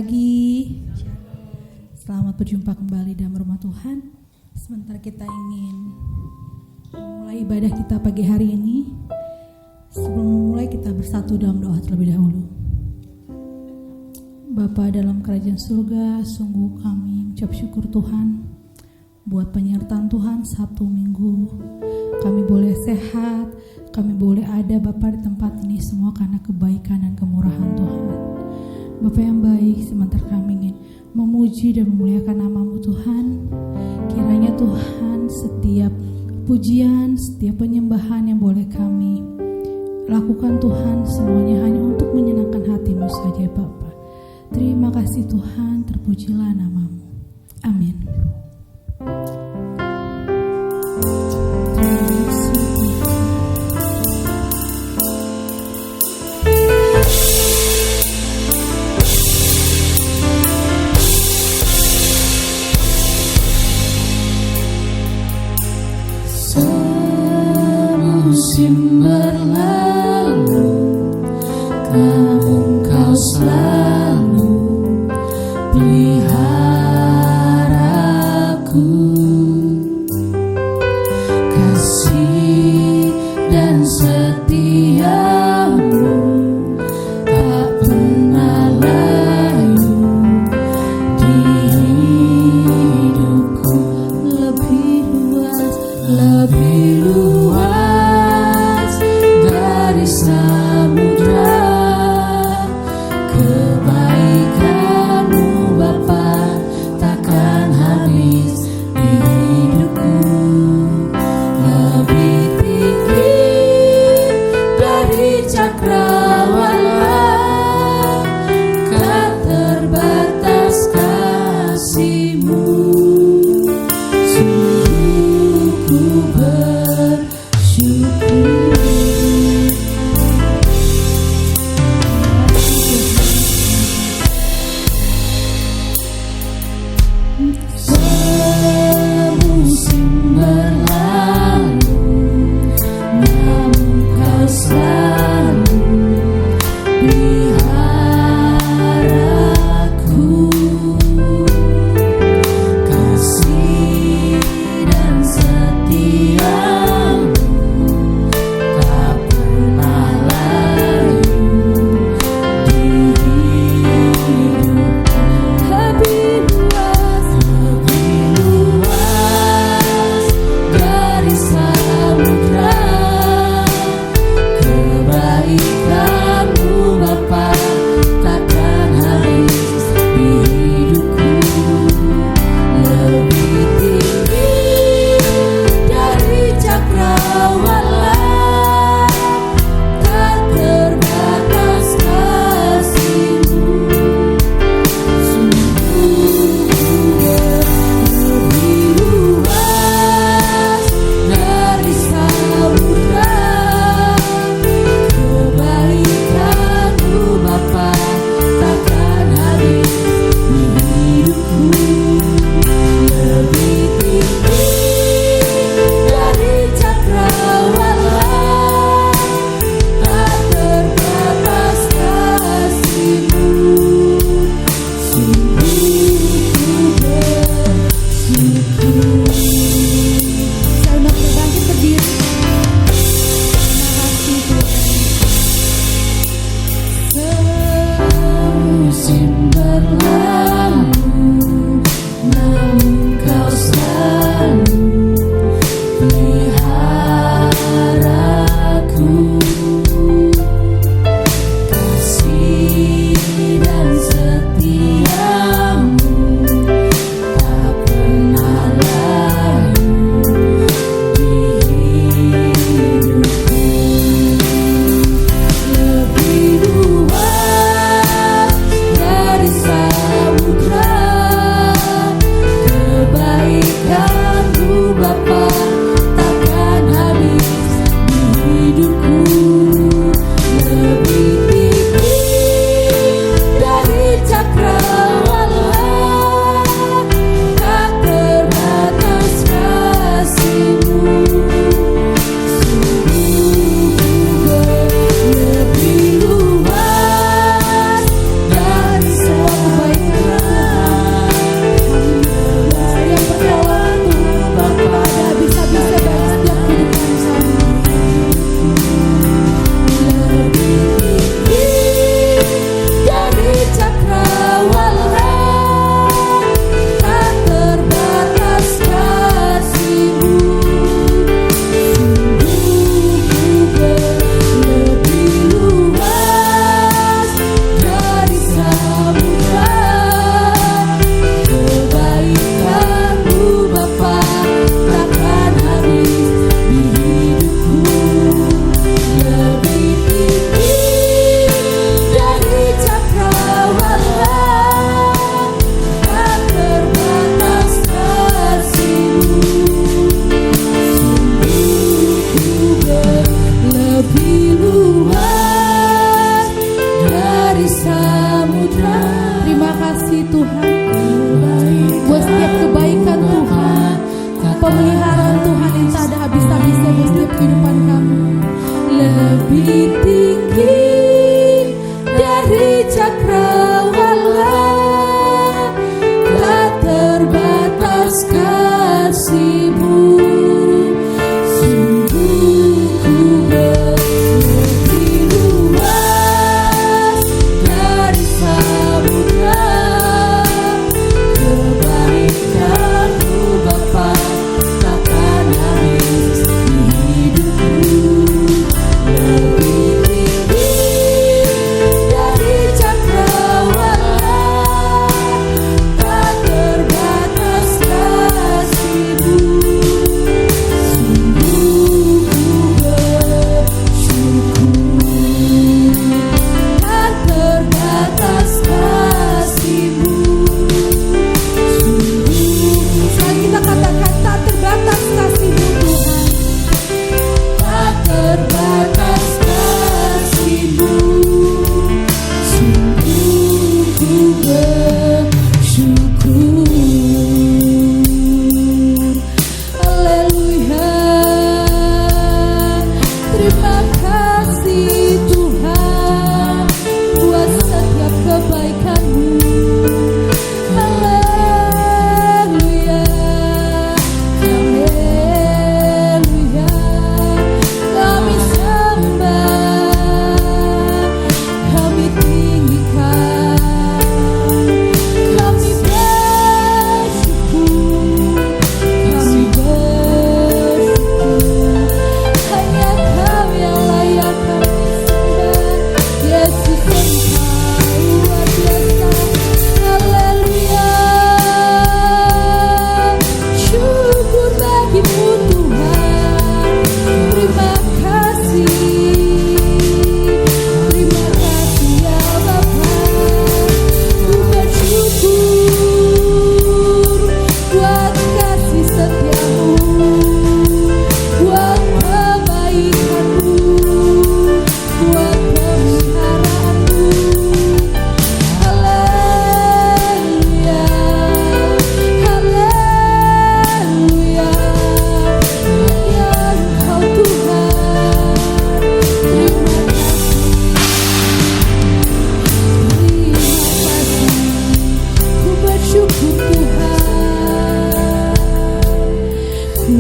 pagi. Selamat berjumpa kembali dalam rumah Tuhan. Sebentar kita ingin memulai ibadah kita pagi hari ini. Sebelum memulai kita bersatu dalam doa terlebih dahulu. Bapa dalam kerajaan surga, sungguh kami mengucap syukur Tuhan buat penyertaan Tuhan Sabtu Minggu. Kami boleh sehat, kami boleh ada Bapa di tempat ini semua karena kebaikan dan kemurahan Tuhan. Bapa yang baik, sebentar kami ingin memuji dan memuliakan nama-Mu Tuhan. Kiranya Tuhan setiap pujian, setiap penyembahan yang boleh kami lakukan Tuhan, semuanya hanya untuk menyenangkan hati-Mu saja Bapa. Terima kasih Tuhan, terpujilah nama-Mu. Amin. Musim berlalu, namun Kau selalu peliharaku. Kasih dan setia-Mu tak pernah layu di hidupku. Lebih luas dari samudra, kebaikan-Mu Bapa takkan habis di hidupku. Lebih tinggi dari cakrawala, tak terbatas kasih-Mu. Sungguh ku bersyukur.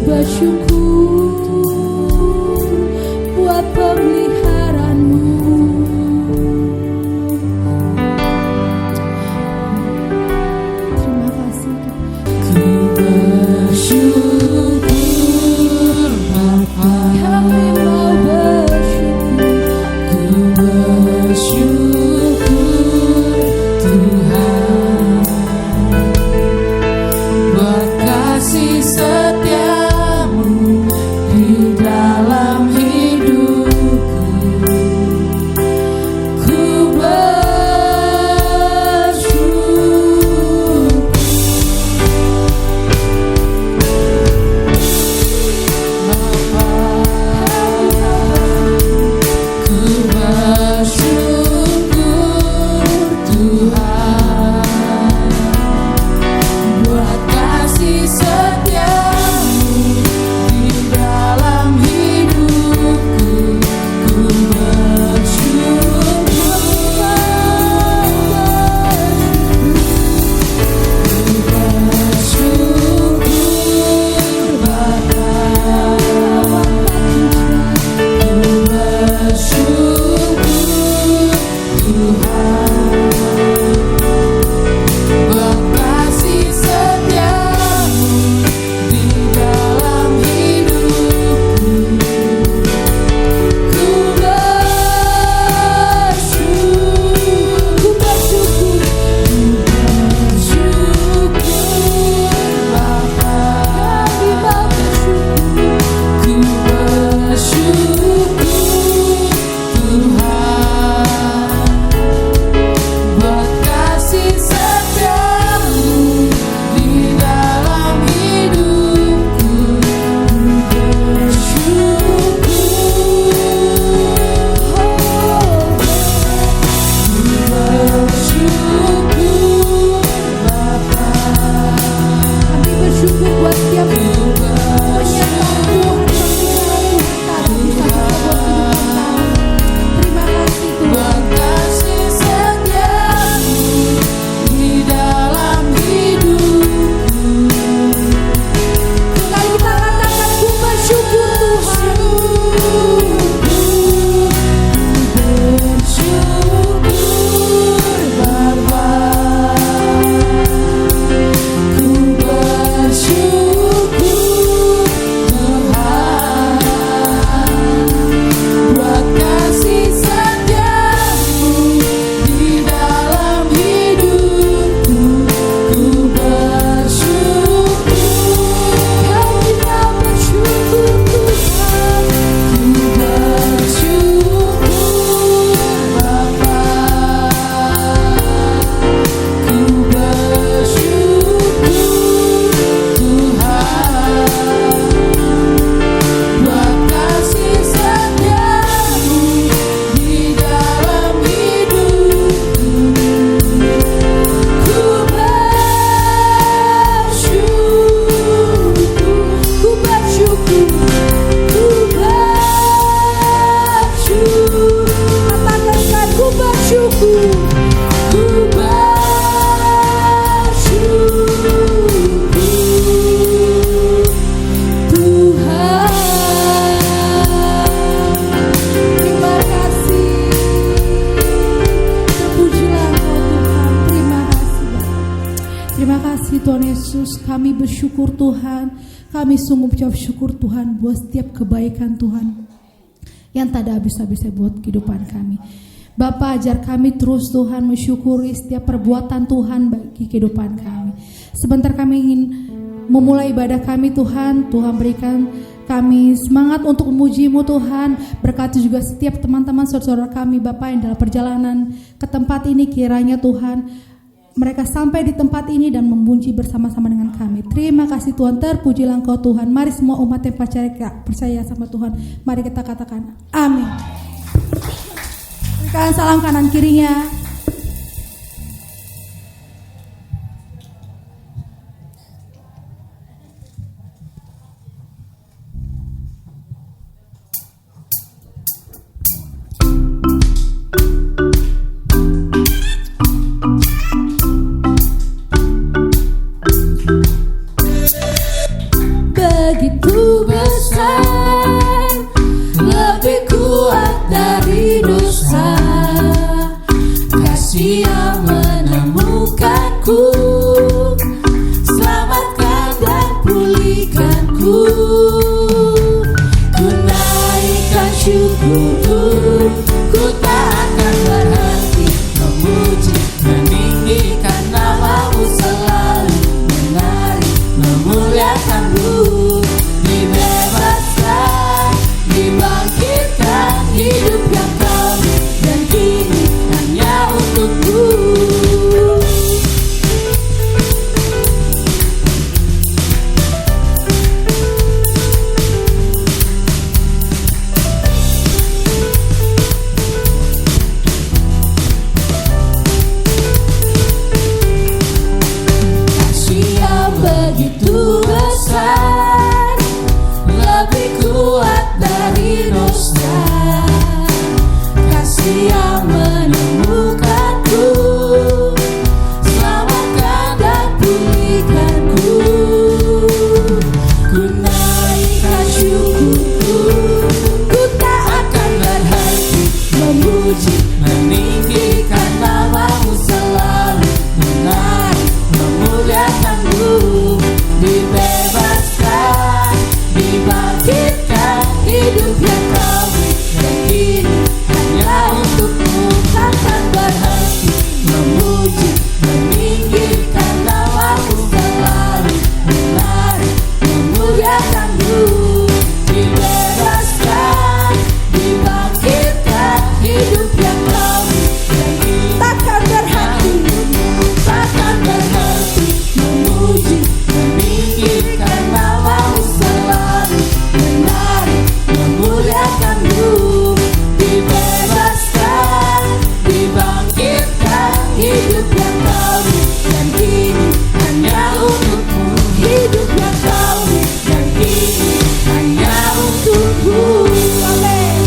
bersyukur buat pemeliharaan-Mu. Terima kasih. Ku bersyukur Bapa, Kami mau bersyukur. ku bersyukur Tuhan buat kasih setiamu di dalam hidupku. Ku bersyukur Bapa, ku bersyukur Tuhan buat kasih setiamu di dalam hidupku. Ku bersyukur Bapa, ku bersyukur Tuhan buat kasih setiamu di dalam hidupku. Ku bersyukur Bapa, ku bersyukur Tuhan buat kasih setiamu di dalam hidupku. Bersyukur Bapa, Kami bersyukur buat setiap penyertaan Tuhan, buat kasih setiamu di dalam hidupku. sekali kita katakan ku bersyukur Tuhan. Bersyukur Bapa, ku bersyukur Tuhan buat kasih setiamu di dalam hidupku. Ku bersyukur, Kami mau bersyukur Tuhan. ku bersyukur Bapa, ku bersyukur Tuhan buat kasih setiamu di dalam hidupku. Ku bersyukur, Ku bersyukur, ku bersyukur. Katakan ku bersyukur. ku bersyukur Tuhan, terima kasih. Terpujilah Engkau Tuhan. Terima kasih Bapa. Terima kasih Tuhan Yesus. Kami bersyukur Tuhan. Kami sungguh mengucap syukur Tuhan buat setiap kebaikan Tuhan yang tak ada habis-habisnya buat kehidupan kami. Bapa, ajar kami terus Tuhan mensyukuri setiap perbuatan Tuhan bagi kehidupan kami. Sebentar kami ingin memulai ibadah kami Tuhan. Tuhan berikan kami semangat untuk memuji-Mu Tuhan. Berkati juga setiap teman-teman saudara kami Bapa yang dalam perjalanan ke tempat ini. Kiranya Tuhan mereka sampai di tempat ini dan memuji bersama-sama dengan kami. Terima kasih Tuhan, terpujilah Engkau Tuhan. Mari semua umat yang percaya sama Tuhan, mari kita katakan amin. Berikan salam kanan kirinya. Begitu besar, lebih kuat dari dosa. Kasih yang menemukanku, selamatkan dan pulihkanku. Ku naikkan syukur, ku tak akan berhenti memuji, meninggikan nama-Mu, selalu menari, memuliakan-Mu. Dibebaskan, dibangkitkan, hidup yang kami dan kini hanya untuk-Mu. Kasih yang begitu besar, lebih kuat dari dosa. Kasih yang menemukanku, selamatkan dan pulihkanku. Ku naikkan syukurku, ku tak akan berhenti memuji, meninggikan nama-Mu, selalu menari, memuliakan-Mu. Dibebaskan, dibangkitkan, hidup yang kami dan kini hanya untuk-Mu. Takkan berhenti memuji, meninggikan nama-Mu, selalu menari, memuliakan-Mu. Dibebaskan, dibangkitkan, hidup yang kami dan kini takkan berhenti, takkan berhenti memuji, meninggikan nama-Mu, selalu menari, memuliakan-Mu. Dibebaskan, dibangkitkan, hidup yang kami dan kini hanya untuk-Mu. Hidup yang kami dan kini hanya untuk-Mu. Amin.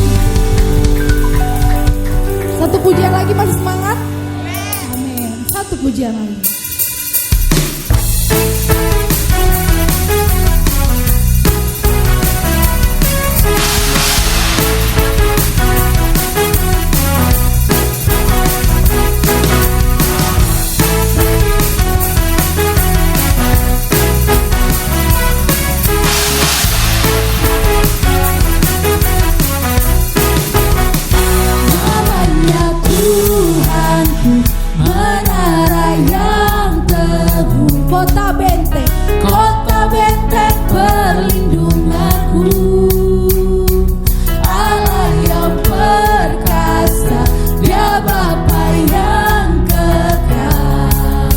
Satu pujian lagi, masih semangat? Amin. Satu pujian lagi. Namanya Tuhanku, menara yang teguh, Kota benteng, kota benteng perlindunganku. Allah yang perkasa, Dia Bapa yang kekal.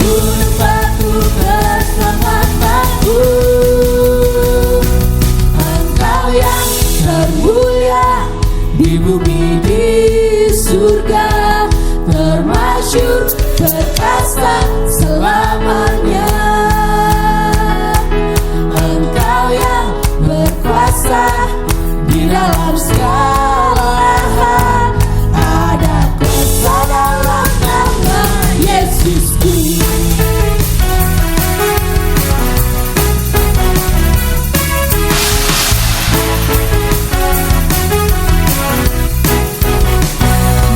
Gunung batu keselamatanku, Engkau yang termulia di bumi, di surga, termasyur, perkasa selamanya. Engkau yang berkuasa di dalam segala hal, ada kuasa dalam nama Yesusku.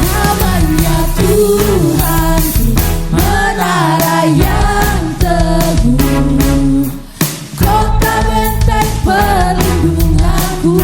Namanya Tuhanku, menara yang teguh, kota benteng perlindunganku.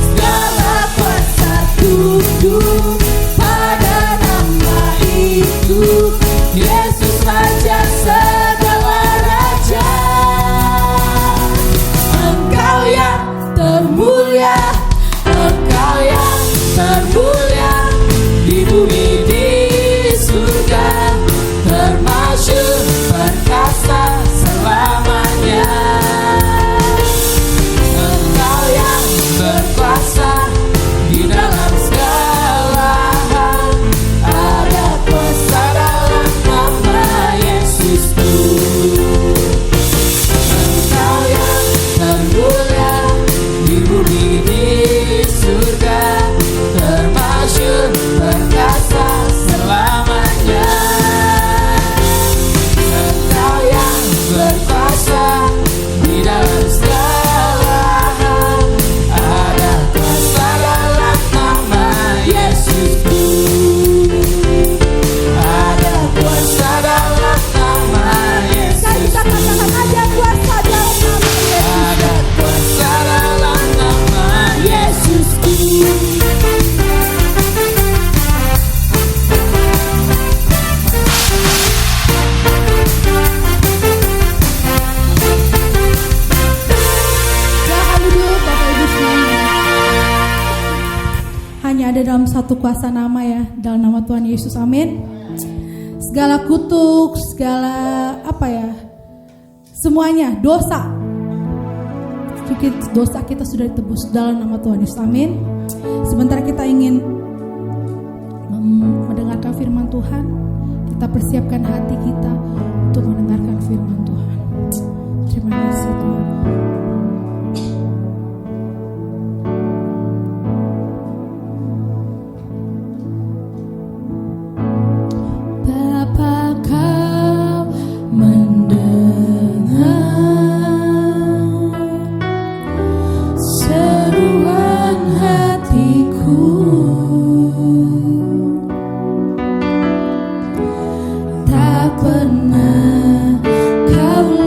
Segala kuasa tunduk pada nama itu, Yesus Raja segala raja. Engkau yang termulia, Engkau yang termulia di bumi di surga, termasyhur perkasa selamanya. Engkau yang berkuasa di dalam segala hal, ada kuasa dalam nama Yesusku. Engkau yang termulia di bumi di surga, termasyhur perkasa selamanya. Engkau yang berkuasa di dalam segala hal, ada kuasa dalam nama Yesusku. Ada kuasa dalam nama Yesus. Kita katakan ada kuasa dalam nama Yesus. Ada kuasa dalam nama Yesusku. Silahkan duduk Bapak Ibu semuanya. Hanya ada dalam satu kuasa nama ya, dalam nama Tuhan Yesus, amin. Segala kutuk, segala semuanya dosa kita sudah ditebus dalam nama Tuhan Yesus, amin. Sebentar kita ingin mendengarkan firman Tuhan. Kita persiapkan hati kita untuk mendengarkan firman Tuhan. Terima kasih Tuhan. Bapa, Kau mendengar seruan hatiku, tak pernah Kau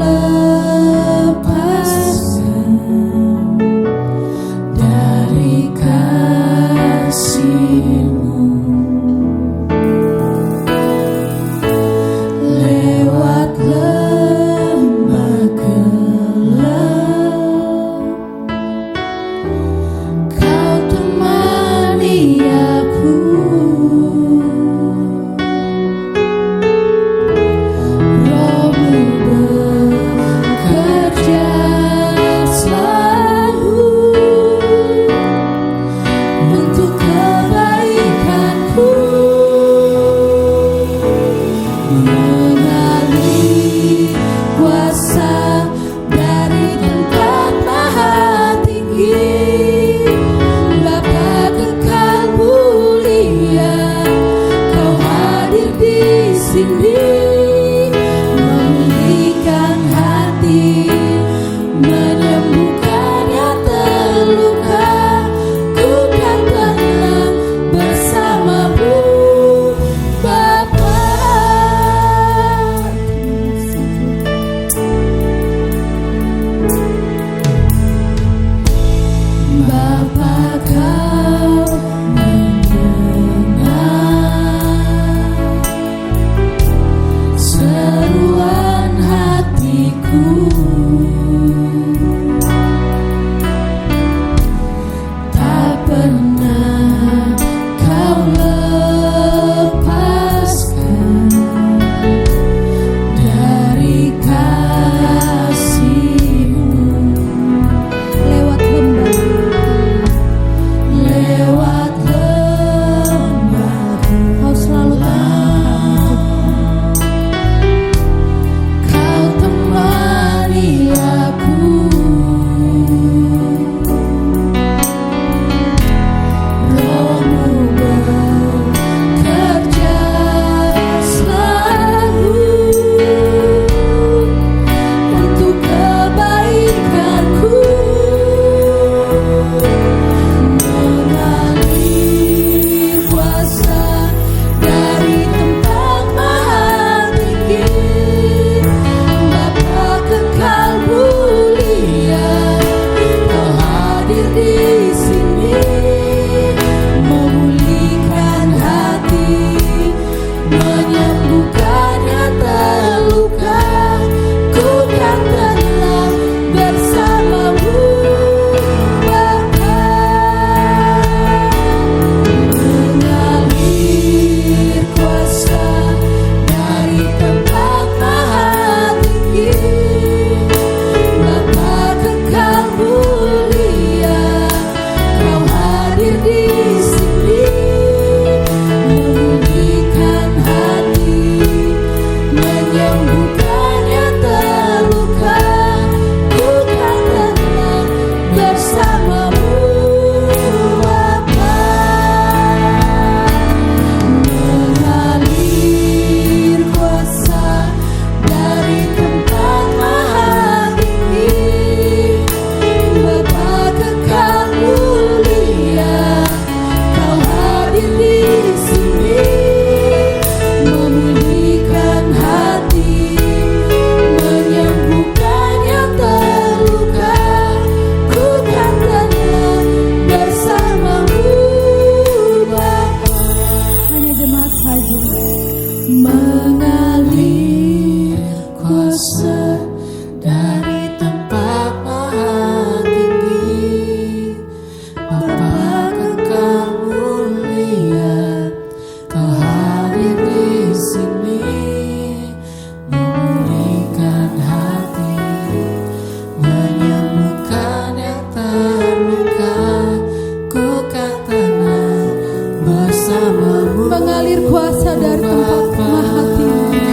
bersamamu. Mengalir kuasa dari tempat maha tinggi.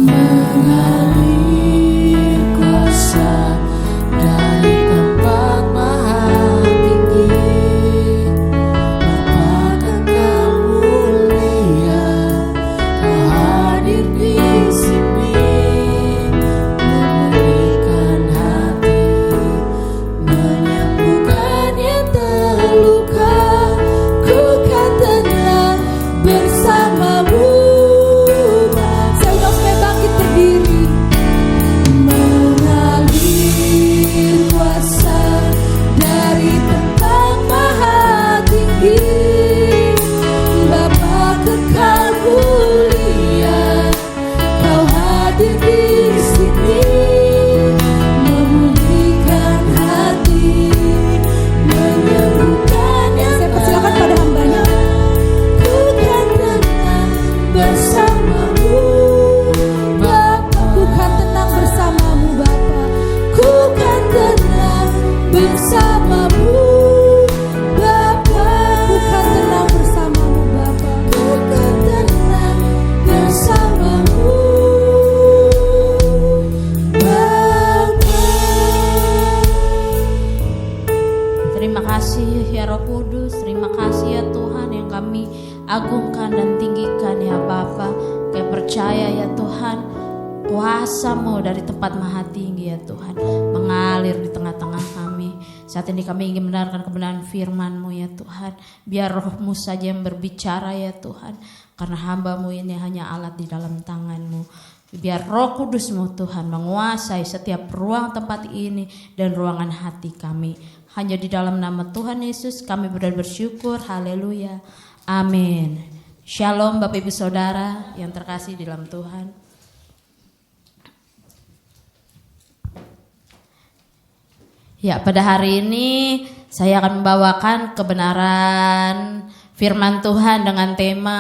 Mengalir kuasa dari tempat maha tinggi. Bapa Kekal mulia, Kau hadir di sini, memulihkan hati, menyembuhkan yang terluka. Ku kan tenang bersamamu. Saya undang supaya bangkit berdiri. Mengalir kuasa dari tempat maha tinggi. Bapa Kekal mulia, Kau hadir di sini, memulihkan hati, menyembuhkan yang Saya persilakan pada hambanya. Ku kan tenang bersamamu, Bapa. Ku kan tenang bersamamu Bapa. Ku kan tenang bersamamu, Bapa. Ku kan tenang bersamamu Bapa. Ku kan tenang bersamamu, Bapa. Terima kasih ya Roh Kudus, terima kasih ya Tuhan yang kami agungkan dan tinggikan ya Bapa. Kami percaya ya Tuhan, kuasa-Mu dari tempat maha tinggi ya Tuhan mengalir di tengah-tengah kami. Saat ini kami ingin mendengarkan kebenaran firman-Mu ya Tuhan. Biar Roh-Mu saja yang berbicara ya Tuhan, karena hamba-Mu ini hanya alat di dalam tangan-Mu. Biar Roh Kudus-Mu Tuhan menguasai setiap ruang tempat ini dan ruangan hati kami. Hanya di dalam nama Tuhan Yesus kami bersyukur. Haleluya. Amin. Shalom Bapak Ibu Saudara yang terkasih di dalam Tuhan. Ya, pada hari ini saya akan membawakan kebenaran firman Tuhan dengan tema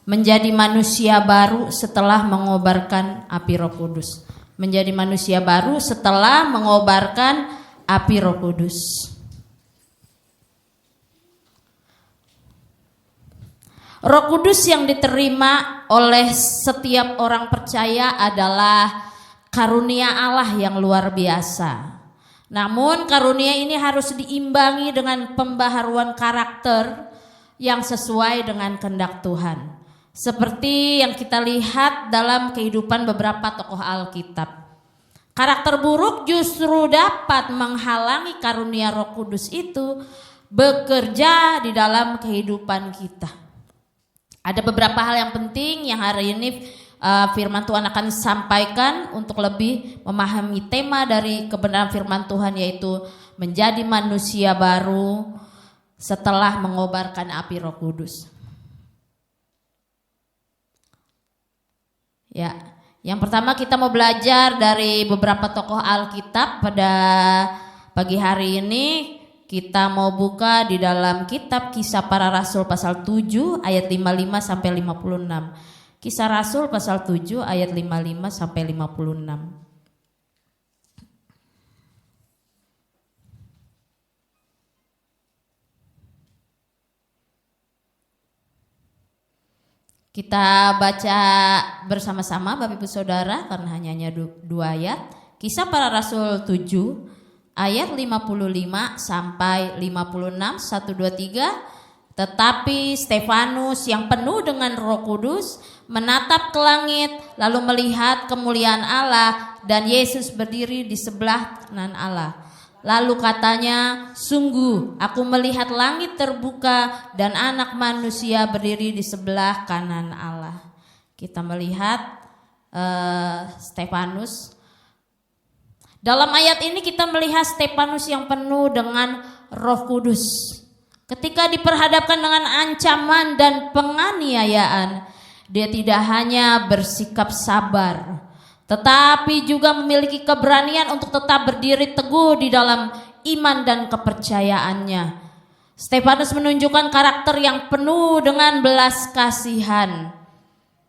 menjadi manusia baru setelah mengobarkan api Roh Kudus. Menjadi manusia baru setelah mengobarkan api Roh Kudus. Roh Kudus yang diterima oleh setiap orang percaya adalah karunia Allah yang luar biasa. Namun karunia ini harus diimbangi dengan pembaharuan karakter yang sesuai dengan kehendak Tuhan. Seperti yang kita lihat dalam kehidupan beberapa tokoh Alkitab. Karakter buruk justru dapat menghalangi karunia Roh Kudus itu bekerja di dalam kehidupan kita. Ada beberapa hal yang penting yang hari ini firman Tuhan akan sampaikan untuk lebih memahami tema dari kebenaran firman Tuhan, yaitu menjadi manusia baru setelah mengobarkan api Roh Kudus. Ya, yang pertama kita mau belajar dari beberapa tokoh Alkitab pada pagi hari ini. Kita mau buka di dalam kitab Kisah Para Rasul pasal 7 ayat 55 sampai 56. Kisah Rasul pasal 7 ayat 55 sampai 56. Kita baca bersama-sama Bapak Ibu Saudara karena hanya 2 ayat. Kisah Para Rasul 7 ayat 55 sampai 56, 1, 2, 3. Tetapi Stefanus yang penuh dengan Roh Kudus menatap ke langit lalu melihat kemuliaan Allah dan Yesus berdiri di sebelah kanan Allah. Lalu katanya, sungguh aku melihat langit terbuka dan anak manusia berdiri di sebelah kanan Allah. Kita melihat Stefanus. Dalam ayat ini kita melihat Stefanus yang penuh dengan Roh Kudus. Ketika diperhadapkan dengan ancaman dan penganiayaan, dia tidak hanya bersikap sabar, tetapi juga memiliki keberanian untuk tetap berdiri teguh di dalam iman dan kepercayaannya. Stefanus menunjukkan karakter yang penuh dengan belas kasihan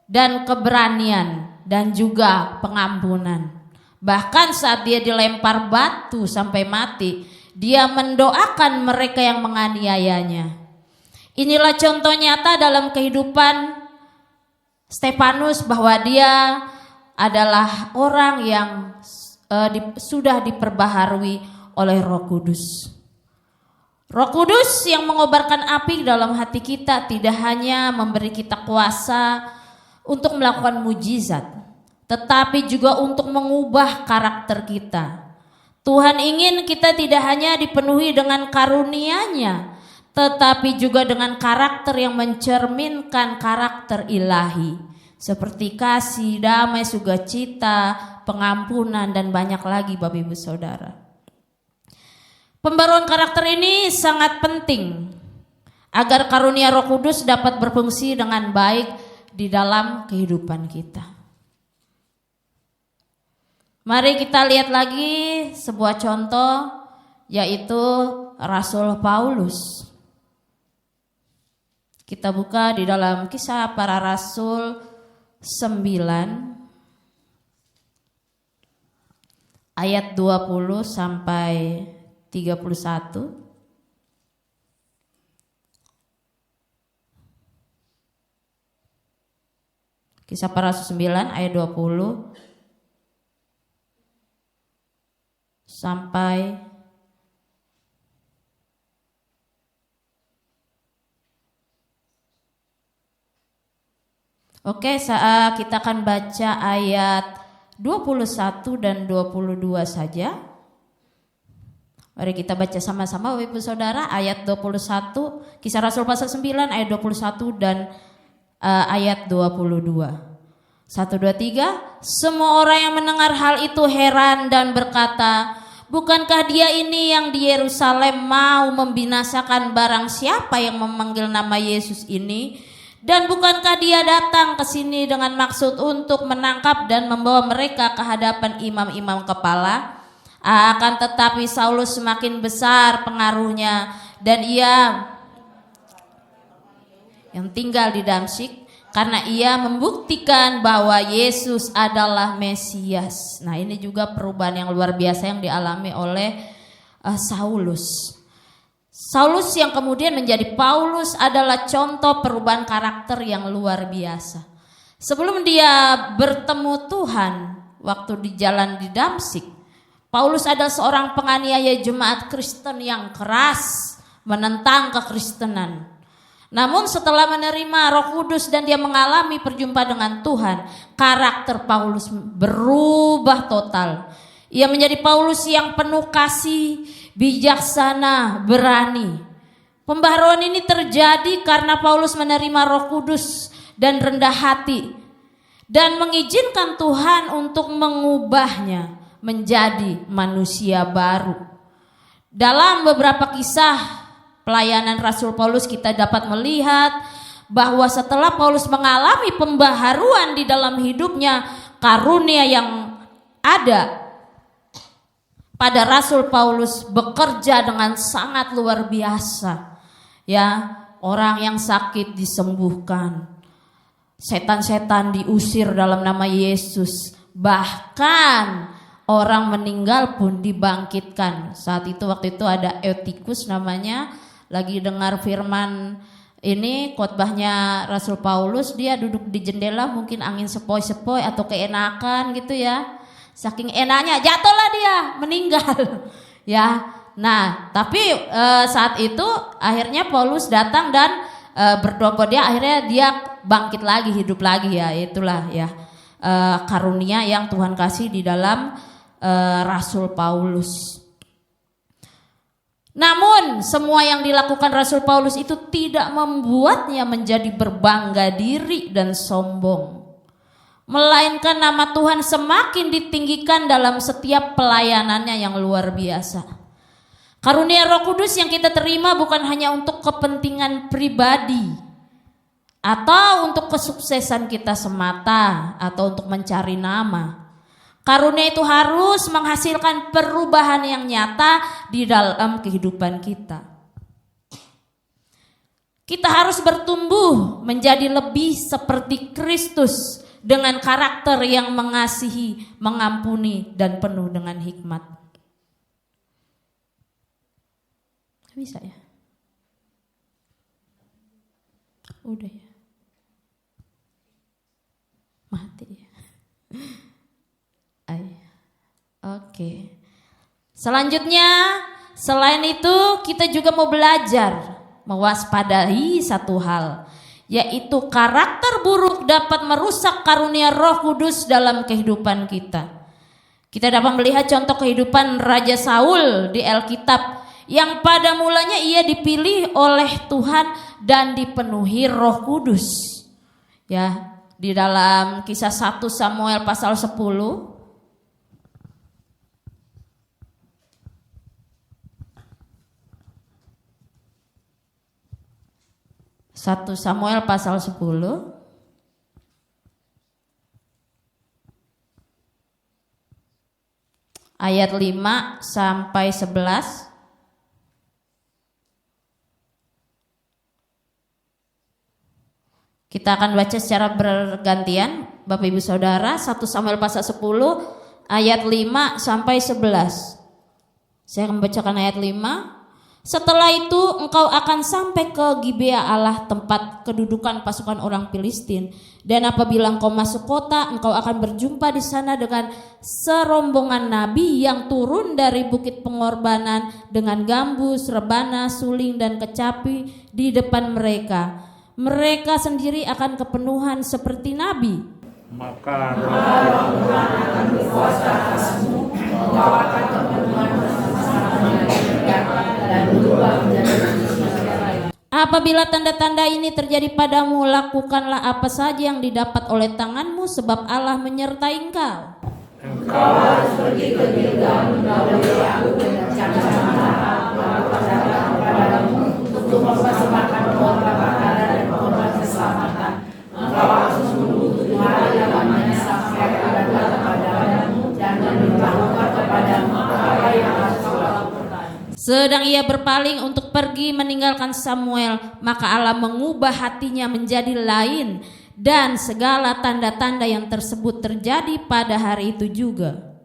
dan keberanian dan juga pengampunan. Bahkan saat dia dilempar batu sampai mati, dia mendoakan mereka yang menganiayanya. Inilah contoh nyata dalam kehidupan Stefanus bahwa dia adalah orang yang sudah diperbaharui oleh Roh Kudus. Roh Kudus yang mengobarkan api dalam hati kita tidak hanya memberi kita kuasa untuk melakukan mujizat, tetapi juga untuk mengubah karakter kita. Tuhan ingin kita tidak hanya dipenuhi dengan karunia-Nya, tetapi juga dengan karakter yang mencerminkan karakter ilahi, seperti kasih, damai, sukacita, pengampunan, dan banyak lagi Bapak Ibu Saudara. Pembaruan karakter ini sangat penting agar karunia Roh Kudus dapat berfungsi dengan baik di dalam kehidupan kita. Mari kita lihat lagi sebuah contoh, yaitu Rasul Paulus. Kita buka di dalam Kisah Para Rasul 9 ayat 20 sampai 31. Kisah Para Rasul 9 ayat 20 sampai kita akan baca ayat 21 dan 22 saja. Mari kita baca sama-sama Bapak Ibu Saudara, ayat 21, Kisah Rasul pasal 9 ayat 21 dan ayat 22. 1, 2, 3. Semua orang yang mendengar hal itu heran dan berkata, bukankah dia ini yang di Yerusalem mau membinasakan barang siapa yang memanggil nama Yesus ini? Dan bukankah dia datang ke sini dengan maksud untuk menangkap dan membawa mereka ke hadapan imam-imam kepala? Akan tetapi Saulus semakin besar pengaruhnya dan ia yang tinggal di Damsyik karena ia membuktikan bahwa Yesus adalah Mesias. Nah, ini juga perubahan yang luar biasa yang dialami oleh Saulus. Saulus yang kemudian menjadi Paulus adalah contoh perubahan karakter yang luar biasa. Sebelum dia bertemu Tuhan waktu di jalan di Damsyik, Paulus adalah seorang penganiaya jemaat Kristen yang keras menentang kekristenan. Namun setelah menerima Roh Kudus dan dia mengalami perjumpaan dengan Tuhan, karakter Paulus berubah total. Ia menjadi Paulus yang penuh kasih, bijaksana, berani. Pembaharuan ini terjadi karena Paulus menerima Roh Kudus dan rendah hati dan mengizinkan Tuhan untuk mengubahnya menjadi manusia baru. Dalam beberapa kisah pelayanan Rasul Paulus kita dapat melihat bahwa setelah Paulus mengalami pembaharuan di dalam hidupnya, karunia yang ada pada Rasul Paulus bekerja dengan sangat luar biasa. Ya, orang yang sakit disembuhkan, setan-setan diusir dalam nama Yesus, bahkan orang meninggal pun dibangkitkan. Waktu itu ada Eutikus namanya, lagi dengar firman ini khotbahnya Rasul Paulus, dia duduk di jendela, mungkin angin sepoi-sepoi atau keenakan gitu ya. Saking enaknya jatuhlah dia, meninggal. Ya. Nah, tapi saat itu akhirnya Paulus datang dan berdoa, akhirnya dia bangkit lagi, hidup lagi ya. Itulah ya karunia yang Tuhan kasih di dalam Rasul Paulus. Namun semua yang dilakukan Rasul Paulus itu tidak membuatnya menjadi berbangga diri dan sombong, melainkan nama Tuhan semakin ditinggikan dalam setiap pelayanannya yang luar biasa. Karunia Roh Kudus yang kita terima bukan hanya untuk kepentingan pribadi atau untuk kesuksesan kita semata atau untuk mencari nama. Karunia itu harus menghasilkan perubahan yang nyata di dalam kehidupan kita. Kita harus bertumbuh menjadi lebih seperti Kristus dengan karakter yang mengasihi, mengampuni, dan penuh dengan hikmat. Bisa ya? Udah ya. Mati ya. Oke. Selanjutnya, selain itu kita juga mau belajar mewaspadai satu hal, yaitu karakter buruk dapat merusak karunia Roh Kudus dalam kehidupan kita. Kita dapat melihat contoh kehidupan Raja Saul di Alkitab, yang pada mulanya ia dipilih oleh Tuhan dan dipenuhi Roh Kudus. Ya, di dalam Kisah 1 Samuel pasal 10. 1 Samuel pasal 10 ayat 5 sampai 11. Kita akan baca secara bergantian, Bapak Ibu Saudara. 1 Samuel pasal 10 ayat 5 sampai 11. Saya akan membacakan ayat 5. Setelah itu engkau akan sampai ke Gibea Allah, tempat kedudukan pasukan orang Filistin. Dan apabila engkau masuk kota, engkau akan berjumpa di sana dengan serombongan nabi yang turun dari bukit pengorbanan dengan gambus, rebana, suling dan kecapi di depan mereka. Mereka sendiri akan kepenuhan seperti nabi. Maka Roh Tuhan akan berkuasa atasmu, engkau akan kepenuhan bersama-sama mereka dan berubah menjadi manusia lain. Apabila tanda-tanda ini terjadi padamu, lakukanlah apa saja yang didapat oleh tanganmu, sebab Allah menyertai engkau. Engkau harus pergi ke Gilgal mendahului aku dengan cara-cara kepadamu untuk mempersembahkan korban bakaran dan korban keselamatan. Engkau harus menunggu 7 hari lamanya sampai aku datang kepadamu dan memberitahukan kepadamu apa yang harus kau lakukan. Sedang ia berpaling untuk pergi meninggalkan Samuel, maka Allah mengubah hatinya menjadi lain, dan segala tanda-tanda yang tersebut terjadi pada hari itu juga.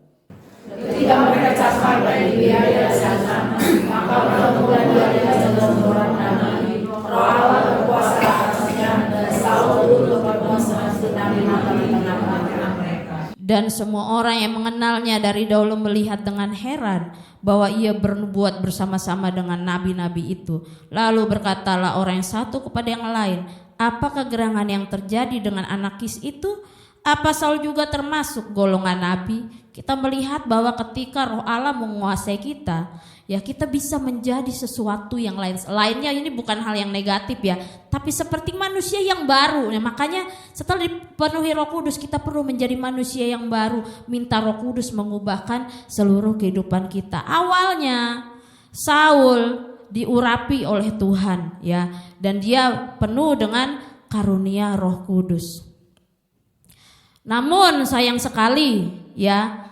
Ketika mereka sampai di Gibea sana, maka bertemulah dia dengan seorang nabi. Roh Allah berkuasa atasnya, dan Saul duduk berkuasa sedang di tengah-tengah mereka. Dan semua orang yang mengenalnya dari dahulu melihat dengan heran bahwa ia bernubuat bersama-sama dengan nabi-nabi itu. Lalu berkatalah orang yang satu kepada yang lain, apakah gerangan yang terjadi dengan anak Kis itu? Apa Saul juga termasuk golongan nabi? Kita melihat bahwa ketika Roh Allah menguasai kita, ya kita bisa menjadi sesuatu yang lain. Lainnya ini bukan hal yang negatif ya, tapi seperti manusia yang baru. Ya, makanya setelah dipenuhi Roh Kudus, kita perlu menjadi manusia yang baru. Minta Roh Kudus mengubahkan seluruh kehidupan kita. Awalnya Saul diurapi oleh Tuhan ya, dan dia penuh dengan karunia Roh Kudus. Namun sayang sekali ya,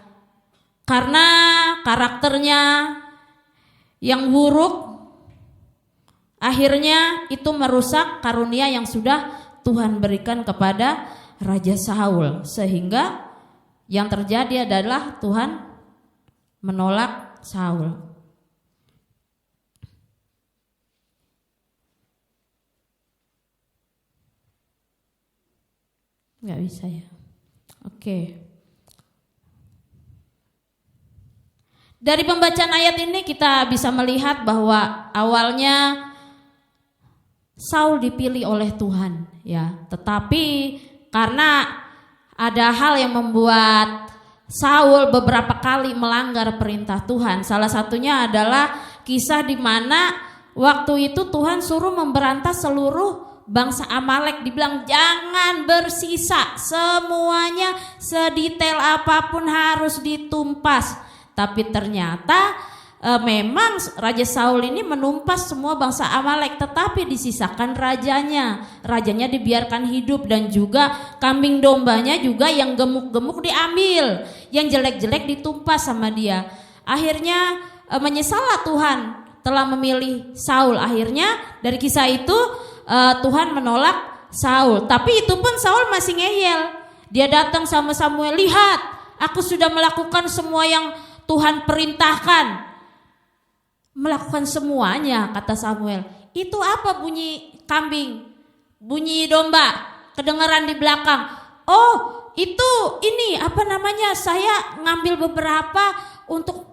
karena karakternya yang buruk, akhirnya itu merusak karunia yang sudah Tuhan berikan kepada Raja Saul, sehingga yang terjadi adalah Tuhan menolak Saul. Nggak bisa ya. Oke. Dari pembacaan ayat ini kita bisa melihat bahwa awalnya Saul dipilih oleh Tuhan ya, tetapi karena ada hal yang membuat Saul beberapa kali melanggar perintah Tuhan. Salah satunya adalah kisah di mana waktu itu Tuhan suruh memberantas seluruh bangsa Amalek, dibilang jangan bersisa, semuanya sedetail apapun harus ditumpas. Tapi ternyata memang Raja Saul ini menumpas semua bangsa Amalek, tetapi disisakan rajanya. Rajanya dibiarkan hidup, dan juga kambing dombanya juga yang gemuk-gemuk diambil, yang jelek-jelek ditumpas sama dia. Akhirnya menyesallah Tuhan telah memilih Saul. Akhirnya dari kisah itu Tuhan menolak Saul, tapi itu pun Saul masih ngeyel. Dia datang sama Samuel, lihat aku sudah melakukan semua yang Tuhan perintahkan. Melakukan semuanya, kata Samuel. Itu apa bunyi kambing? bunyi domba, kedengaran di belakang. Oh, itu ini apa namanya? Saya ngambil beberapa untuk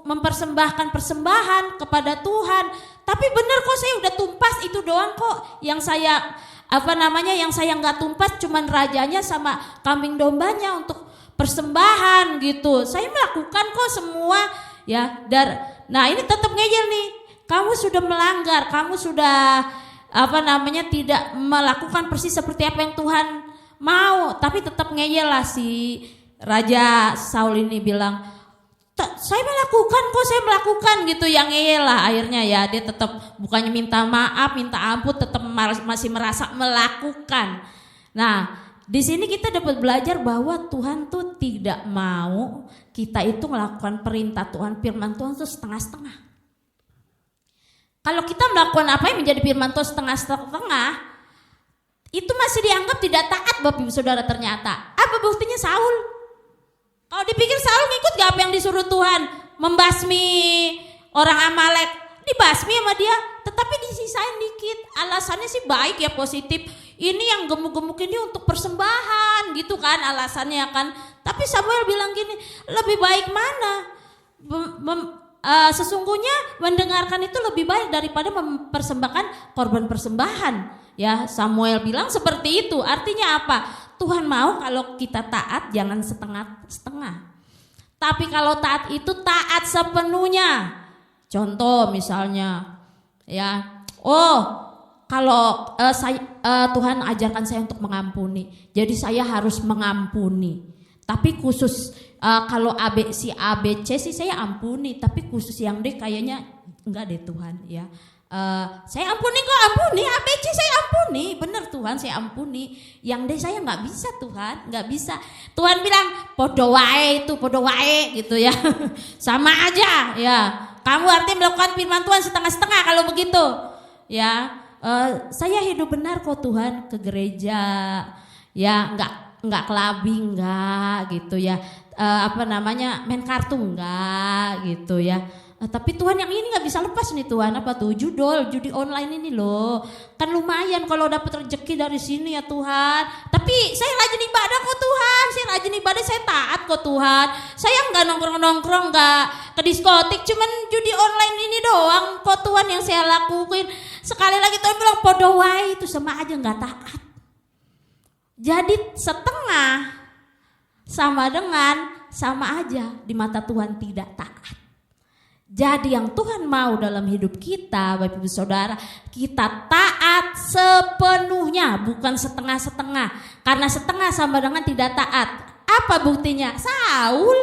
mempersembahkan persembahan kepada Tuhan. Tapi benar kok, saya udah tumpas itu doang kok. Yang saya yang saya nggak tumpas cuman rajanya sama kambing dombanya untuk persembahan gitu. Saya melakukan kok semua ya. Nah ini tetap ngeyel nih. Kamu sudah melanggar, kamu sudah tidak melakukan persis seperti apa yang Tuhan mau. Tapi tetap ngeyel lah si Raja Saul ini bilang, saya melakukan gitu, yang ngeyel lah. Akhirnya ya dia tetap bukannya minta maaf, minta ampun, tetap masih merasa melakukan. Nah, di sini kita dapat belajar bahwa Tuhan tuh tidak mau kita itu melakukan perintah Tuhan, firman Tuhan tuh setengah-setengah. Kalau kita melakukan apa yang menjadi firman Tuhan setengah-setengah, itu masih dianggap tidak taat, Bapak Ibu Saudara. Ternyata apa buktinya? Saul. Kalau dipikir Saul ngikut gak apa yang disuruh Tuhan, membasmi orang Amalek, dibasmi sama dia, tetapi disisain dikit. Alasannya sih baik ya, positif. Ini yang gemuk-gemuk ini untuk persembahan gitu kan alasannya kan. Tapi Samuel bilang gini, lebih baik mana? Sesungguhnya mendengarkan itu lebih baik daripada mempersembahkan korban persembahan. Ya, Samuel bilang seperti itu. Artinya apa? Tuhan mau kalau kita taat jangan setengah-setengah. Tapi kalau taat itu taat sepenuhnya. Contoh misalnya ya, kalau Tuhan ajarkan saya untuk mengampuni, jadi saya harus mengampuni. Tapi khusus kalau si ABC sih saya ampuni, tapi khusus yang D kayaknya enggak deh Tuhan ya. Saya ampuni ABC saya ampuni, bener Tuhan saya ampuni. Yang D saya nggak bisa Tuhan, nggak bisa. Tuhan bilang podo wae gitu ya, sama aja ya. Kamu artinya melakukan firman Tuhan setengah-setengah kalau begitu ya. Saya hidup benar kok Tuhan, ke gereja ya, nggak kelabing nggak gitu ya. Main kartu nggak gitu ya. Tapi Tuhan yang ini nggak bisa lepas nih Tuhan, apa tuh judi online ini loh, kan lumayan kalau dapat rezeki dari sini ya Tuhan. Tapi saya rajin ibadah kok Tuhan, saya taat kok Tuhan. Saya nggak nongkrong, nggak ke diskotik, cuman judi online ini doang kok Tuhan yang saya lakuin. Sekali lagi Tuhan bilang podo wae, itu sama aja nggak taat. Jadi setengah sama aja di mata Tuhan tidak taat. Jadi yang Tuhan mau dalam hidup kita, Bapak Ibu Saudara, kita taat sepenuhnya, bukan setengah-setengah. Karena setengah sama dengan tidak taat. Apa buktinya? Saul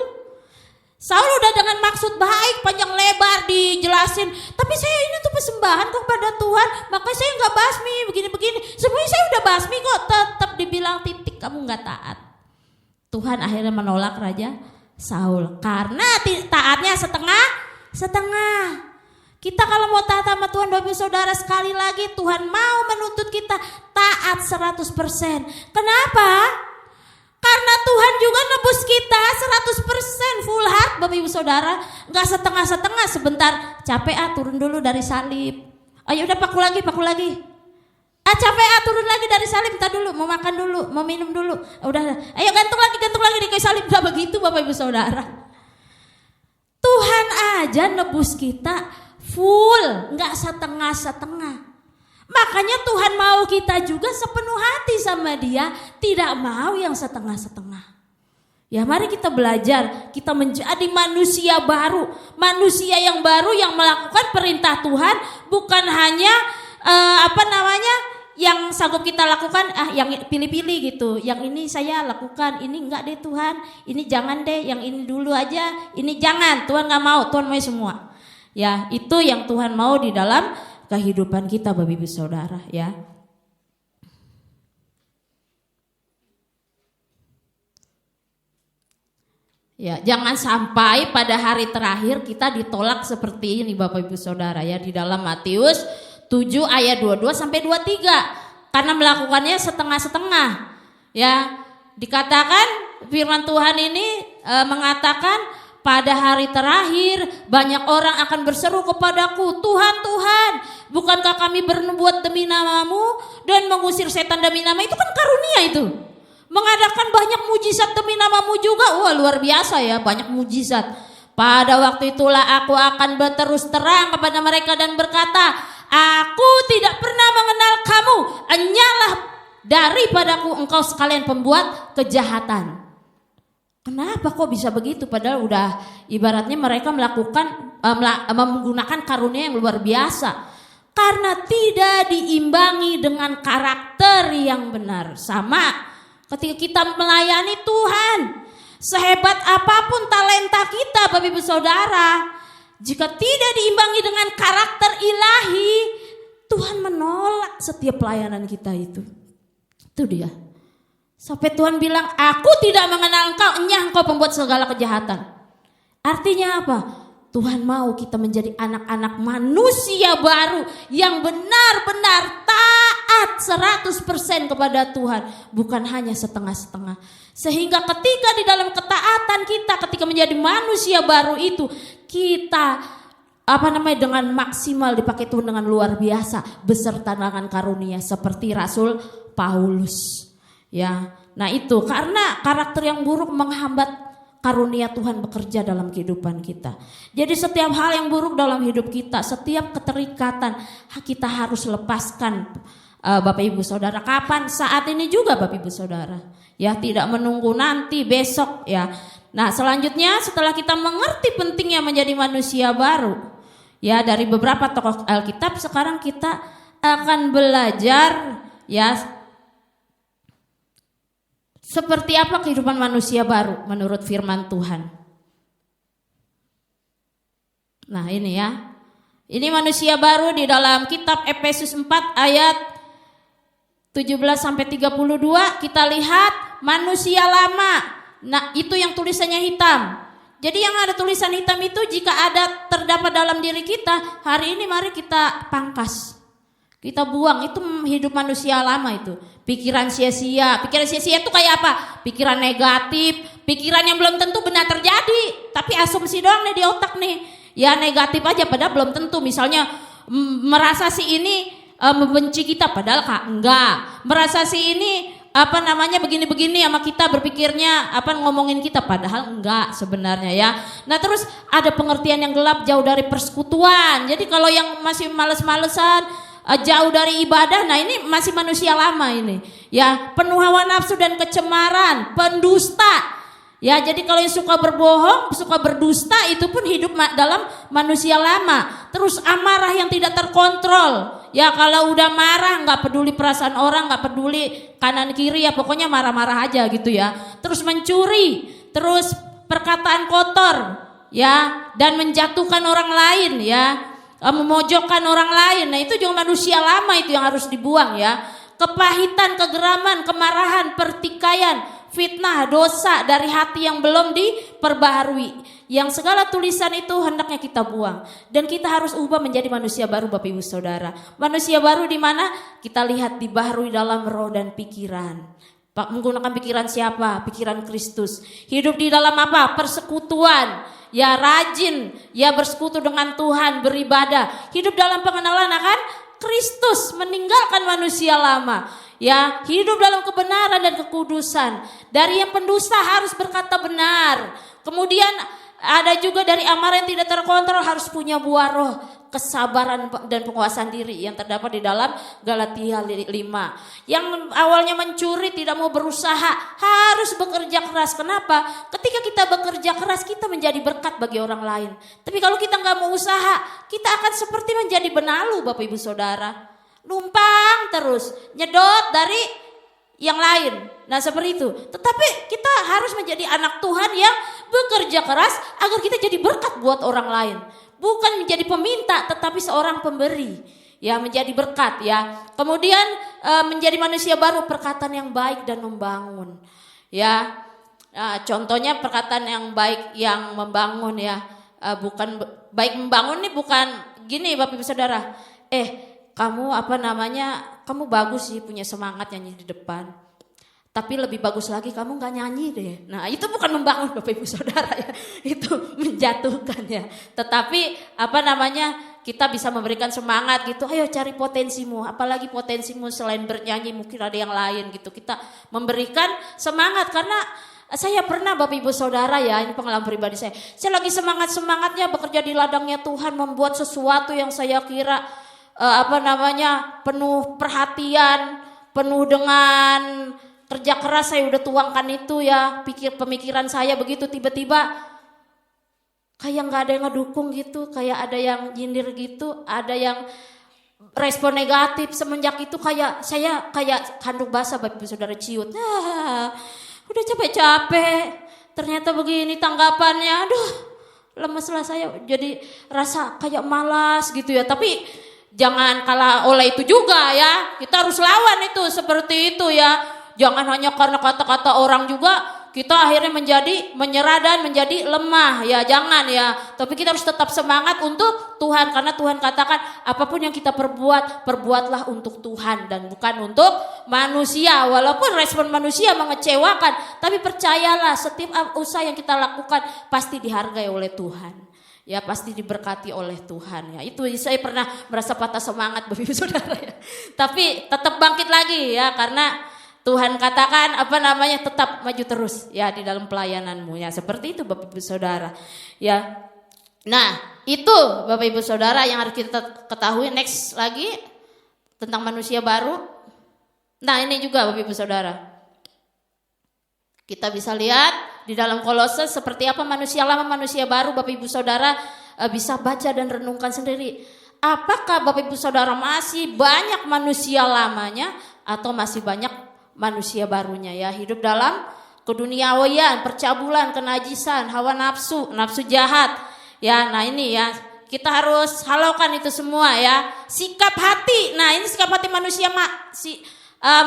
udah dengan maksud baik, panjang lebar dijelasin. Tapi saya ini tuh persembahan kok pada Tuhan, makanya saya nggak basmi, begini-begini. Sebenarnya saya udah basmi kok, tetap dibilang titik kamu nggak taat. Tuhan akhirnya menolak Raja Saul karena taatnya setengah. Kita kalau mau taat sama Tuhan, Bapak Saudara, sekali lagi Tuhan mau menuntut kita taat 100%. Kenapa? Karena Tuhan juga nebus kita 100% full heart, Bapak Ibu Saudara. Gak setengah-setengah, sebentar capek turun dulu dari salib. Ayo udah paku lagi. Capek turun lagi dari salib, entar dulu, mau makan dulu, mau minum dulu. Udah, ayo gantung lagi di kayu salib. Gak begitu Bapak Ibu Saudara. Tuhan aja nebus kita full, gak setengah-setengah. Makanya Tuhan mau kita juga sepenuh hati sama Dia, tidak mau yang setengah-setengah. Ya mari kita belajar, kita menjadi manusia baru. Manusia yang baru yang melakukan perintah Tuhan, bukan hanya yang sanggup kita lakukan, yang pilih-pilih gitu. Yang ini saya lakukan, ini enggak deh Tuhan, ini jangan deh, yang ini dulu aja, ini jangan. Tuhan gak mau, Tuhan mau semua. Ya, itu yang Tuhan mau di dalam kehidupan kita, Bapak Ibu Saudara, ya. Ya, jangan sampai pada hari terakhir kita ditolak seperti ini, Bapak Ibu Saudara, ya, di dalam Matius 7 ayat 22 sampai 23. Karena melakukannya setengah-setengah. Ya, dikatakan firman Tuhan ini mengatakan pada hari terakhir banyak orang akan berseru kepadaku, Tuhan, Tuhan, bukankah kami bernubuat demi namamu dan mengusir setan demi nama? Itu kan karunia itu. Mengadakan banyak mujizat demi namamu juga. Wah, luar biasa ya, banyak mujizat. Pada waktu itulah aku akan berterus terang kepada mereka dan berkata, aku tidak pernah mengenal kamu, enyahlah daripadaku engkau sekalian pembuat kejahatan. Kenapa kok bisa begitu? Padahal udah ibaratnya mereka menggunakan karunia yang luar biasa. Karena tidak diimbangi dengan karakter yang benar. Sama ketika kita melayani Tuhan, sehebat apapun talenta kita, Bapak Ibu Saudara, jika tidak diimbangi dengan karakter ilahi, Tuhan menolak setiap pelayanan kita itu. Itu dia. Sampai Tuhan bilang, aku tidak mengenal engkau, enyah engkau pembuat segala kejahatan. Artinya apa? Tuhan mau kita menjadi anak-anak manusia baru yang benar-benar taat 100% kepada Tuhan, bukan hanya setengah-setengah. Sehingga ketika di dalam ketaatan kita, ketika menjadi manusia baru itu, kita dengan maksimal dipakai Tuhan dengan luar biasa beserta dengan karunia seperti Rasul Paulus. Ya, nah itu karena karakter yang buruk menghambat karunia Tuhan bekerja dalam kehidupan kita. Jadi setiap hal yang buruk dalam hidup kita, setiap keterikatan kita harus lepaskan, Bapak Ibu Saudara. Kapan? Saat ini juga Bapak Ibu Saudara. Ya, tidak menunggu nanti besok ya. Nah, selanjutnya setelah kita mengerti pentingnya menjadi manusia baru, ya dari beberapa tokoh Alkitab, sekarang kita akan belajar ya seperti apa kehidupan manusia baru menurut firman Tuhan. Nah ini ya. Ini manusia baru di dalam kitab Efesus 4 ayat 17-32 kita lihat manusia lama. Nah itu yang tulisannya hitam. Jadi yang ada tulisan hitam itu jika ada terdapat dalam diri kita, hari ini mari kita pangkas. Kita buang, itu hidup manusia lama itu. Pikiran sia-sia itu kayak apa? Pikiran negatif, pikiran yang belum tentu benar terjadi. Tapi asumsi doang nih di otak nih. Ya negatif aja padahal belum tentu. Misalnya merasa si ini membenci kita padahal enggak. Merasa si ini begini-begini sama kita berpikirnya ngomongin kita padahal enggak sebenarnya ya. Nah terus ada pengertian yang gelap jauh dari persekutuan. Jadi kalau yang masih males-malesan jauh dari ibadah, nah ini masih manusia lama ini ya, penuh hawa nafsu dan kecemaran, pendusta ya. Jadi kalau yang suka berbohong, suka berdusta, itu pun hidup dalam manusia lama. Terus amarah yang tidak terkontrol ya, kalau udah marah nggak peduli perasaan orang, nggak peduli kanan kiri ya, pokoknya marah-marah aja gitu ya. Terus mencuri, terus perkataan kotor ya, dan menjatuhkan orang lain ya, memojokkan orang lain. Nah itu juga manusia lama, itu yang harus dibuang ya. Kepahitan, kegeraman, kemarahan, pertikaian, fitnah, dosa dari hati yang belum diperbaharui. Yang segala tulisan itu hendaknya kita buang. Dan kita harus ubah menjadi manusia baru Bapak Ibu Saudara. Manusia baru di mana? Kita lihat dibaharui dalam roh dan pikiran. Menggunakan pikiran siapa? Pikiran Kristus. Hidup di dalam apa? Persekutuan. Ya rajin, ya bersekutu dengan Tuhan, beribadah. Hidup dalam pengenalan akan Kristus, meninggalkan manusia lama. Ya, hidup dalam kebenaran dan kekudusan. Dari yang pendusta harus berkata benar. Kemudian ada juga dari amarah yang tidak terkontrol harus punya buah roh, kesabaran dan penguasaan diri yang terdapat di dalam Galatia 5. Yang awalnya mencuri tidak mau berusaha, harus bekerja keras. Kenapa? Ketika kita bekerja keras kita menjadi berkat bagi orang lain. Tapi kalau kita nggak mau usaha, kita akan seperti menjadi benalu Bapak Ibu Saudara. Numpang terus, nyedot dari yang lain. Nah seperti itu. Tetapi kita harus menjadi anak Tuhan yang bekerja keras agar kita jadi berkat buat orang lain. Bukan menjadi peminta tetapi seorang pemberi. Ya menjadi berkat ya. Kemudian menjadi manusia baru, perkataan yang baik dan membangun. Ya contohnya perkataan yang baik yang membangun ya. Bukan baik membangun nih bukan gini Bapak Ibu Saudara. Kamu kamu bagus sih punya semangat nyanyi di depan. Tapi lebih bagus lagi kamu gak nyanyi deh. Nah itu bukan membangun Bapak Ibu Saudara ya. Itu menjatuhkan ya. Tetapi kita bisa memberikan semangat gitu. Ayo cari potensimu. Apalagi potensimu selain bernyanyi mungkin ada yang lain gitu. Kita memberikan semangat karena saya pernah Bapak Ibu Saudara ya. Ini pengalaman pribadi saya. Saya lagi semangatnya bekerja di ladangnya Tuhan. Membuat sesuatu yang saya kira penuh perhatian. Penuh dengan kerja keras saya udah tuangkan itu ya, pemikiran saya begitu, tiba-tiba kayak nggak ada yang ngedukung gitu, kayak ada yang nyindir gitu, ada yang respon negatif. Semenjak itu saya kayak handuk basah Bapak Ibu Saudara ciut. Udah capek-capek, ternyata begini tanggapannya, aduh lemeslah saya, jadi rasa kayak malas gitu ya. Tapi jangan kalah oleh itu juga ya, kita harus lawan itu seperti itu ya. Jangan hanya karena kata-kata orang juga kita akhirnya menjadi menyerah dan menjadi lemah ya, jangan ya. Tapi kita harus tetap semangat untuk Tuhan karena Tuhan katakan apapun yang kita perbuatlah untuk Tuhan dan bukan untuk manusia. Walaupun respon manusia mengecewakan, tapi percayalah setiap usaha yang kita lakukan pasti dihargai oleh Tuhan. Ya pasti diberkati oleh Tuhan ya. Itu saya pernah merasa patah semangat Bapak Ibu Saudara ya. Tapi tetap bangkit lagi ya karena Tuhan katakan tetap maju terus ya di dalam pelayananmu ya. Seperti itu Bapak Ibu Saudara ya. Nah itu Bapak Ibu Saudara yang harus kita ketahui. Next lagi tentang manusia baru. Nah ini juga Bapak Ibu Saudara, kita bisa lihat di dalam Kolose seperti apa manusia lama manusia baru. Bapak Ibu Saudara bisa baca dan renungkan sendiri. Apakah Bapak Ibu Saudara masih banyak manusia lamanya atau masih banyak manusia barunya ya, hidup dalam keduniawian, percabulan, kenajisan, hawa nafsu jahat ya. Nah ini ya kita harus halaukan itu semua ya. Sikap hati, nah ini sikap hati manusia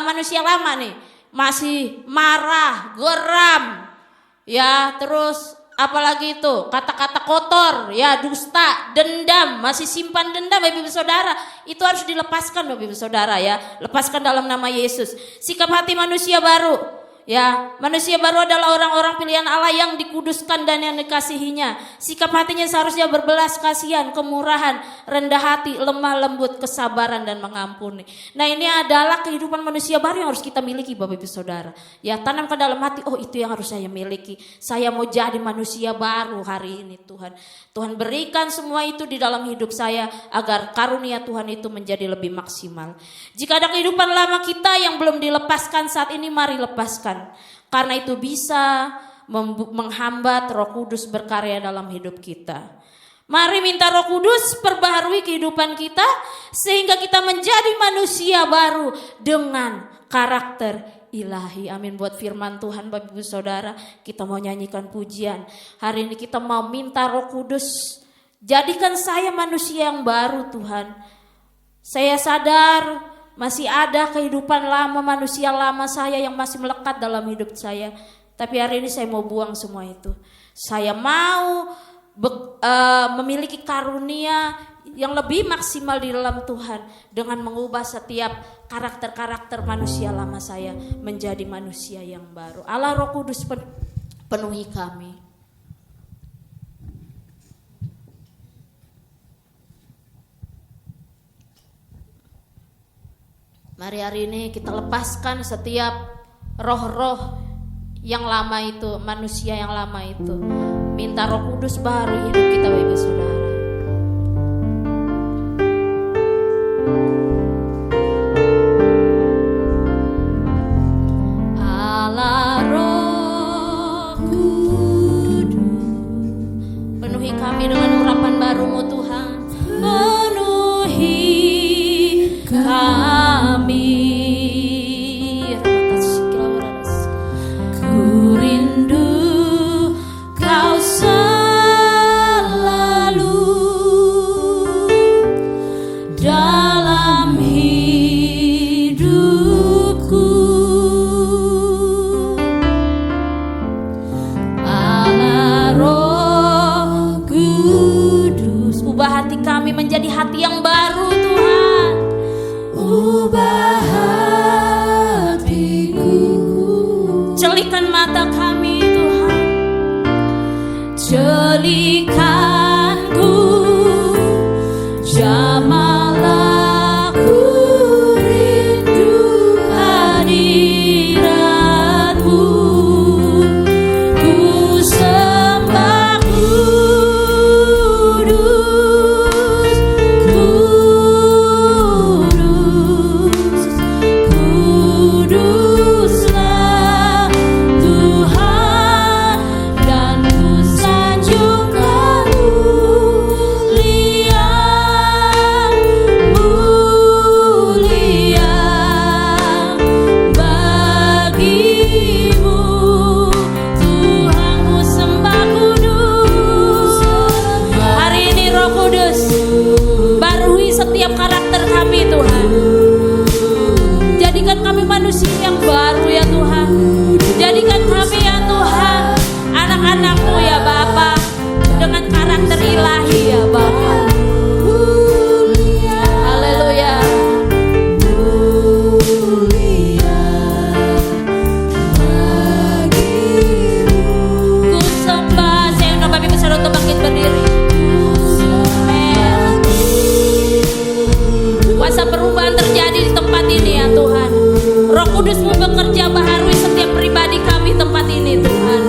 manusia lama nih, masih marah, geram ya, terus apalagi itu kata-kata kotor ya, dusta, dendam, masih simpan dendam Bapak Ibu Saudara. Itu harus dilepaskan Bapak Ibu Saudara ya, lepaskan dalam nama Yesus. Sikap hati manusia baru ya, manusia baru adalah orang-orang pilihan Allah yang dikuduskan dan yang dikasihinya. Sikap hatinya seharusnya berbelas kasihan, kemurahan, rendah hati, lemah lembut, kesabaran dan mengampuni. Nah ini adalah kehidupan manusia baru yang harus kita miliki Bapak Ibu Saudara ya. Tanam ke dalam hati, oh itu yang harus saya miliki. Saya mau jadi manusia baru hari ini. Tuhan berikan semua itu di dalam hidup saya agar karunia Tuhan itu menjadi lebih maksimal. Jika ada kehidupan lama kita yang belum dilepaskan saat ini, mari lepaskan. Karena itu bisa menghambat Roh Kudus berkarya dalam hidup kita. Mari minta Roh Kudus perbaharui kehidupan kita sehingga kita menjadi manusia baru dengan karakter ilahi. Amin. Buat firman Tuhan Bapak Ibu Saudara, kita mau nyanyikan pujian. Hari ini kita mau minta Roh Kudus, jadikan saya manusia yang baru Tuhan. Saya sadar masih ada kehidupan lama, manusia lama saya yang masih melekat dalam hidup saya. Tapi hari ini saya mau buang semua itu. Saya mau memiliki karunia yang lebih maksimal di dalam Tuhan. Dengan mengubah setiap karakter-karakter manusia lama saya menjadi manusia yang baru. Allah Roh Kudus penuhi kami. Mari hari ini kita lepaskan setiap roh-roh yang lama itu, manusia yang lama itu. Minta Roh Kudus baru hidup kita Bapak Ibu Saudara. Allah Roh Kudus, penuhi kami dengan urapan baru-Mu Tuhan. Penuhi kami, ku rindu Kau selalu Celikan mata kami Tuhan, celikanku, jamalah ku rindu hadiratmu, ku sembah kudus, kudus, kuduslah Tuhan, dan ku sanjung mulia, mulia bagimu Tuhan, ku sembah kudus. Hari ini Roh Kudus barui setiap karakter kami Tuhan, jadikan kami manusia yang baru ya Tuhan, jadikan kami ya Tuhan anak-anak-Mu ya Bapa, dengan karakter ilahi ya Bapa. Haleluya. Ku sembah, saya undang Bapak Ibu saudara untuk bangkit berdiri. Amen. Kuasa perubahan terjadi di tempat ini ya Tuhan. Roh Kudus-Mu bekerja baharui setiap pribadi kami tempat ini Tuhan.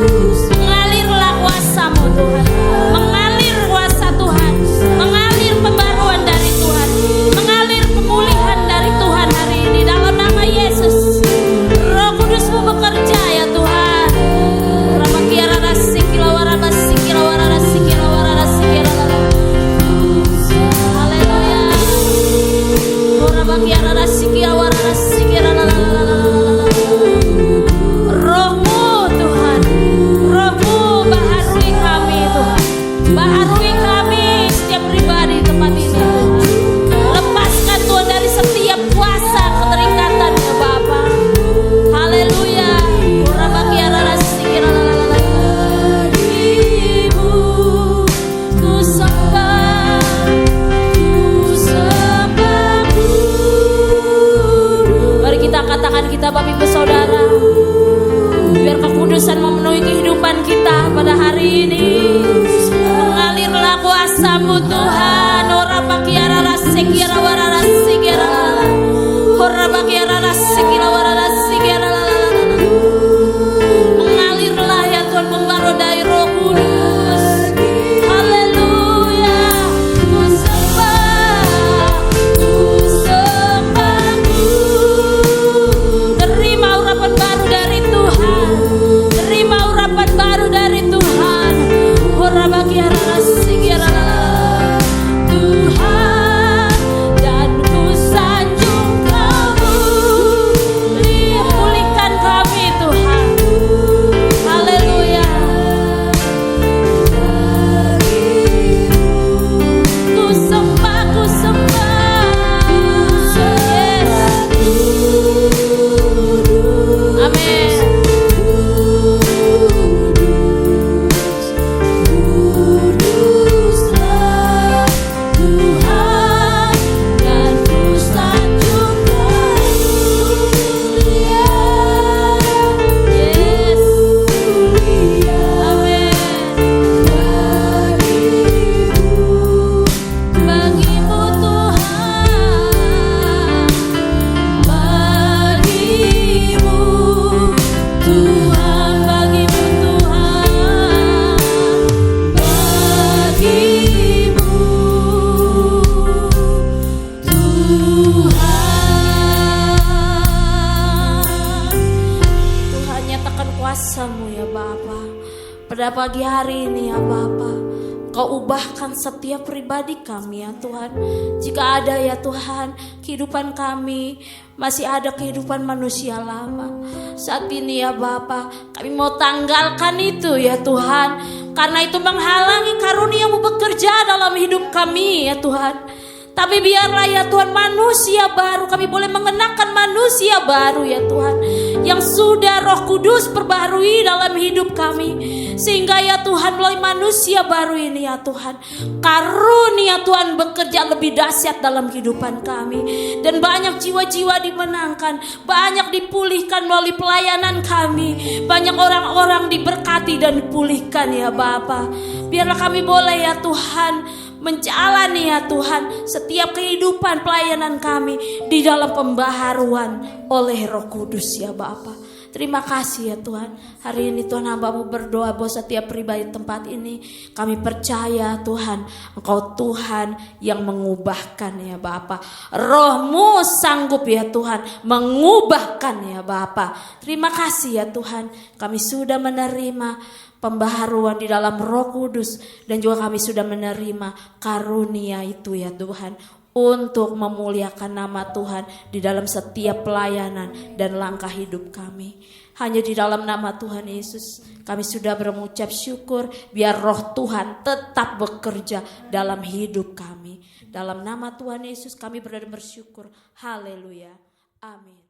Mengalirlah kuasa-Mu Tuhan, mengalir kuasa Tuhan, mengalir pembaruan dari Tuhan, mengalir pemulihan dari Tuhan hari ini dalam nama Yesus. Roh Kudus-Mu bekerja ya Tuhan. Rabakiara rasikila warana sikila warana sikila warana sikila lala. Haleluya. Rabakiara rasikila warana sikila lala. Roh-Mu Tuhan, Roh-Mu baharui kami Tuhan, baharui kami setiap pribadi di tempat ini Tuhan. Lepaskan Tuhan dari setiap kuasa keterikatan ya Bapa. Haleluya. Rabakiara rasikila lala. Ibu, ku sembah, ku sembah. Mari kita angkat tangan kita Bapak Ibu Saudara, biar kekudusan memenuhi kehidupan kita pada hari ini. Mengalirlah kuasa-Mu Tuhan. Ora bakiara rasikira wara rasikira, ora bakiara rasikira wara rasikira. Mengalirlah ya Tuhan, membaru dari Roh Kudus. Haleluya. Ku sembah, ku sembahku. Terima urapan baru dari Tuhan, terima urapan baru dari Tuhan. Ora bakiara rasikira Tuhan, dan ku sanjung kamu, pulihkan kami Tuhan. Haleluya. Ku sembah, ku sembah. Yes. Amin. Kuduslah Tuhan, dan ku sanjung mulia. Yes. Amin. Bagimu Tuhan, bagimu Tuhan, bagimu Tuhan, bagimu Tuhan. Tuhan, nyatakan kuasa-Mu ya Bapa pada pagi hari ini ya Bapa. Kau ubahkan setiap pribadi kami ya Tuhan. Jika ada ya Tuhan kehidupan kami masih ada kehidupan manusia lama, saat ini ya Bapa kami mau tanggalkan itu ya Tuhan, karena itu menghalangi karunia-Mu bekerja dalam hidup kami ya Tuhan. Tapi biarlah ya Tuhan manusia baru, kami boleh mengenakan manusia baru ya Tuhan, yang sudah Roh Kudus perbarui dalam hidup kami. Sehingga ya Tuhan melalui manusia baru ini ya Tuhan, karunia Tuhan bekerja lebih dahsyat dalam kehidupan kami. Dan banyak jiwa-jiwa dimenangkan, banyak dipulihkan melalui pelayanan kami. Banyak orang-orang diberkati dan dipulihkan ya Bapa. Biarlah kami boleh ya Tuhan menjalani ya Tuhan setiap kehidupan pelayanan kami di dalam pembaharuan oleh Roh Kudus ya Bapa. Terima kasih ya Tuhan. Hari ini Tuhan hamba-Mu berdoa bahwa setiap pribadi tempat ini kami percaya Tuhan, Engkau Tuhan yang mengubahkan ya Bapa. Roh-Mu sanggup ya Tuhan mengubahkan ya Bapa. Terima kasih ya Tuhan, kami sudah menerima pembaharuan di dalam Roh Kudus dan juga kami sudah menerima karunia itu ya Tuhan, untuk memuliakan nama Tuhan di dalam setiap pelayanan dan langkah hidup kami. Hanya di dalam nama Tuhan Yesus kami sudah mengucap syukur, biar Roh Tuhan tetap bekerja dalam hidup kami. Dalam nama Tuhan Yesus kami bersyukur. Haleluya. Amin.